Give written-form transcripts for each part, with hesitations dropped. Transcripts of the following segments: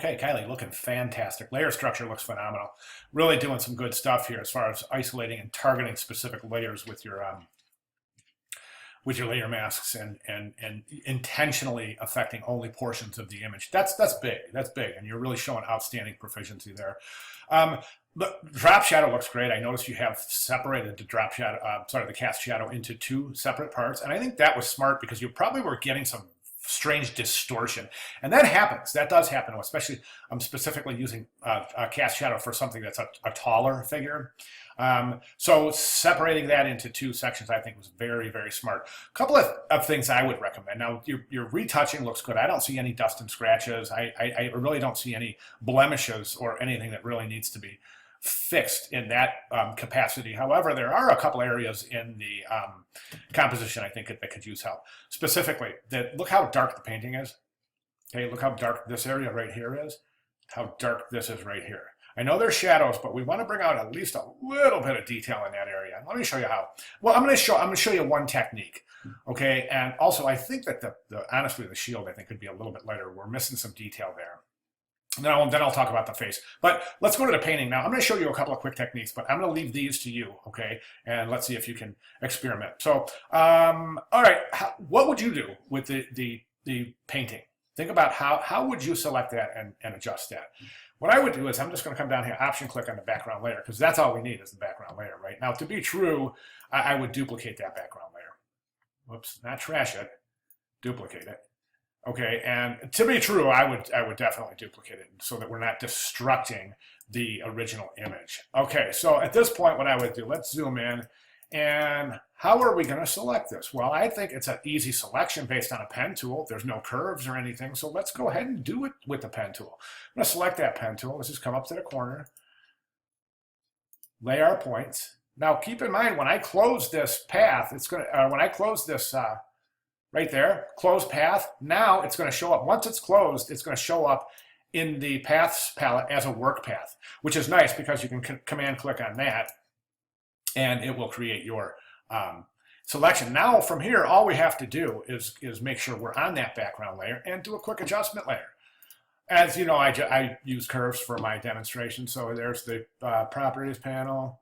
Okay, Kylie, looking fantastic. Layer structure looks phenomenal. Really doing some good stuff here as far as isolating and targeting specific layers with your layer masks and intentionally affecting only portions of the image. That's big. That's big, and you're really showing outstanding proficiency there. The drop shadow looks great. I noticed you have separated the drop shadow, the cast shadow into two separate parts, and I think that was smart because you probably were getting some strange distortion, and that happens. That does happen, especially I'm specifically using a cast shadow for something that's a taller figure. So separating that into two sections, I think, was very, very smart. A couple of things I would recommend. Now, your retouching looks good. I don't see any dust and scratches. I really don't see any blemishes or anything that really needs to be fixed in that capacity. However, there are a couple areas in the composition I think that could use help. Specifically, look how dark the painting is. Okay, look how dark this area right here is. How dark this is right here. I know there's shadows, but we want to bring out at least a little bit of detail in that area. Let me show you how. Well, I'm going to show you one technique. Okay, and also I think that honestly the shield I think could be a little bit lighter. We're missing some detail there. Then I'll talk about the face. But let's go to the painting now. I'm going to show you a couple of quick techniques, but I'm going to leave these to you, okay? And let's see if you can experiment. So, all right, what would you do with the painting? Think about how would you select that and adjust that. What I would do is I'm just going to come down here, option click on the background layer, because that's all we need is the background layer, right? Now, to be true, I would duplicate that background layer. Whoops, not trash it, duplicate it. Okay, and to be true, I would definitely duplicate it so that we're not destructing the original image. Okay, so at this point, what I would do, let's zoom in, and how are we going to select this? Well, I think it's an easy selection based on a pen tool. There's no curves or anything, so let's go ahead and do it with the pen tool. I'm going to select that pen tool. Let's just come up to the corner, lay our points. Now, keep in mind, when I close this path, it's going to, when I close this, right there, close path. Now it's going to show up. Once it's closed, it's going to show up in the paths palette as a work path, which is nice because you can command click on that and it will create your selection. Now from here, all we have to do is make sure we're on that background layer and do a quick adjustment layer. As you know, I use curves for my demonstration. So there's the properties panel,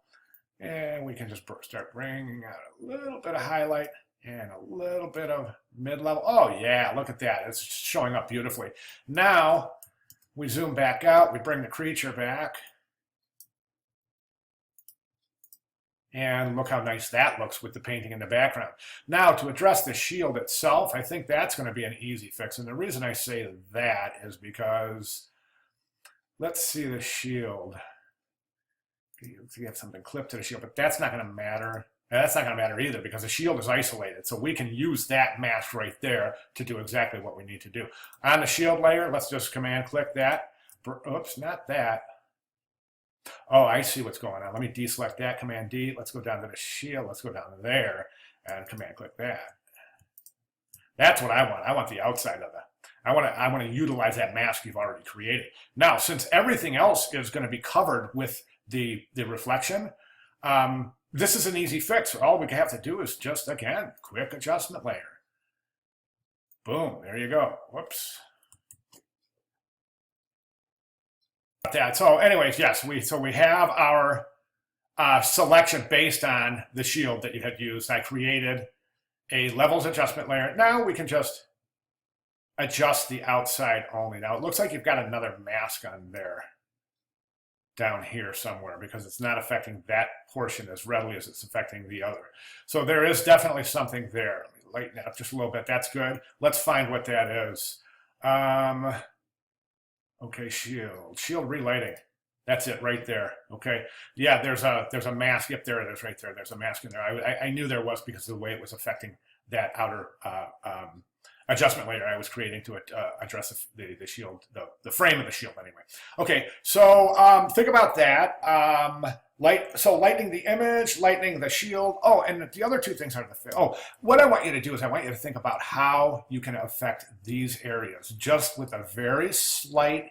and we can just start bringing out a little bit of highlight and a little bit of mid-level. Oh yeah, look at that. It's showing up beautifully. Now we zoom back out, we bring the creature back, and look how nice that looks with the painting in the background. Now to address the shield itself, I think that's going to be an easy fix. And the reason I say that is because, let's see the shield. You have something clipped to the shield, but that's not going to matter. That's not going to matter either because the shield is isolated. So we can use that mask right there to do exactly what we need to do. On the shield layer, let's just command click that. Oops, not that. Oh, I see what's going on. Let me deselect that, command D. Let's go down to the shield. Let's go down to there and command click that. That's what I want. I want the outside of that. I want to utilize that mask you've already created. Now, since everything else is going to be covered with the reflection, this is an easy fix. All we have to do is just, again, quick adjustment layer. Boom, there you go. Whoops. That. So anyways, yes, we have our selection based on the shield that you had used. I created a levels adjustment layer. Now we can just adjust the outside only. Now it looks like you've got another mask on there down here somewhere because it's not affecting that portion as readily as it's affecting the other. So there is definitely something there. Let me lighten that up just a little bit. That's good. Let's find what that is. Okay, shield relighting. That's it right there. Okay. Yeah, there's a mask. Yep, there it is right there. There's a mask in there. I knew there was because of the way it was affecting that outer adjustment layer I was creating to address the shield, the frame of the shield anyway. Okay, so think about that. Lightening the image, lightening the shield. Oh, and the other two things are what I want you to do is I want you to think about how you can affect these areas just with a very slight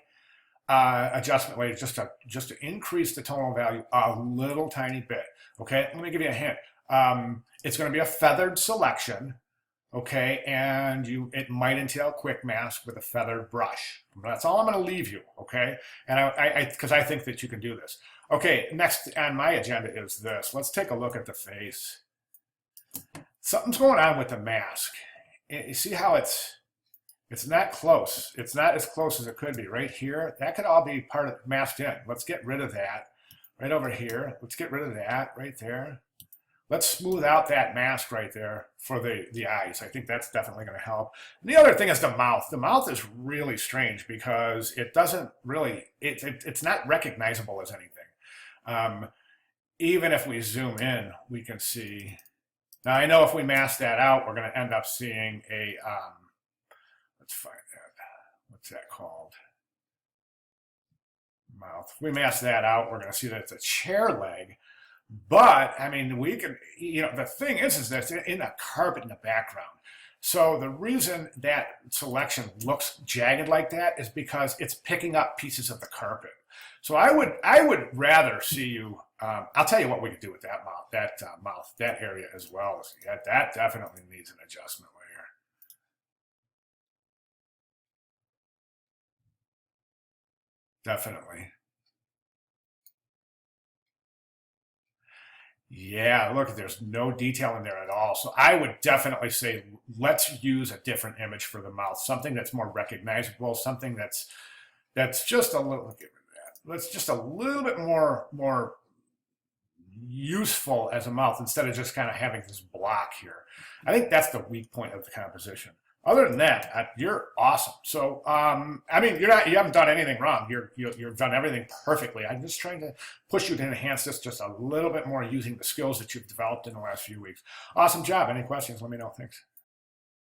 adjustment layer, just to increase the tonal value a little tiny bit. Okay, let me give you a hint. It's going to be a feathered selection. okay, and it might entail quick mask with a feathered brush. That's all I'm going to leave you, okay? And because I think that you can do this. Okay, next on my agenda is this. Let's take a look at the face. Something's going on with the mask. You see how it's not close. It's not as close as it could be right here. That could all be part of masked in. Let's get rid of that right over here. Let's get rid of that right there. Let's smooth out that mask right there for the eyes. I think that's definitely going to help. And the other thing is the mouth. The mouth is really strange because it doesn't really, it's not recognizable as anything. Even if we zoom in, we can see. Now I know if we mask that out, we're going to end up seeing a, let's find that. What's that called? Mouth. If we mask that out, we're going to see that it's a chair leg. But I mean, we can, the thing is that it's in a carpet in the background. So the reason that selection looks jagged like that is because it's picking up pieces of the carpet. So I would rather see you. I'll tell you what we could do with that mouth, that area as well. That definitely needs an adjustment layer. Definitely. Yeah, look, there's no detail in there at all. So I would definitely say let's use a different image for the mouth, something that's more recognizable, something that's just a little. Give me that. That's just a little bit more useful as a mouth instead of just kind of having this block here. I think that's the weak point of the composition. Other than that, you're awesome. So, I mean, you haven't done anything wrong. You've done everything perfectly. I'm just trying to push you to enhance this just a little bit more using the skills that you've developed in the last few weeks. Awesome job. Any questions? Let me know. Thanks.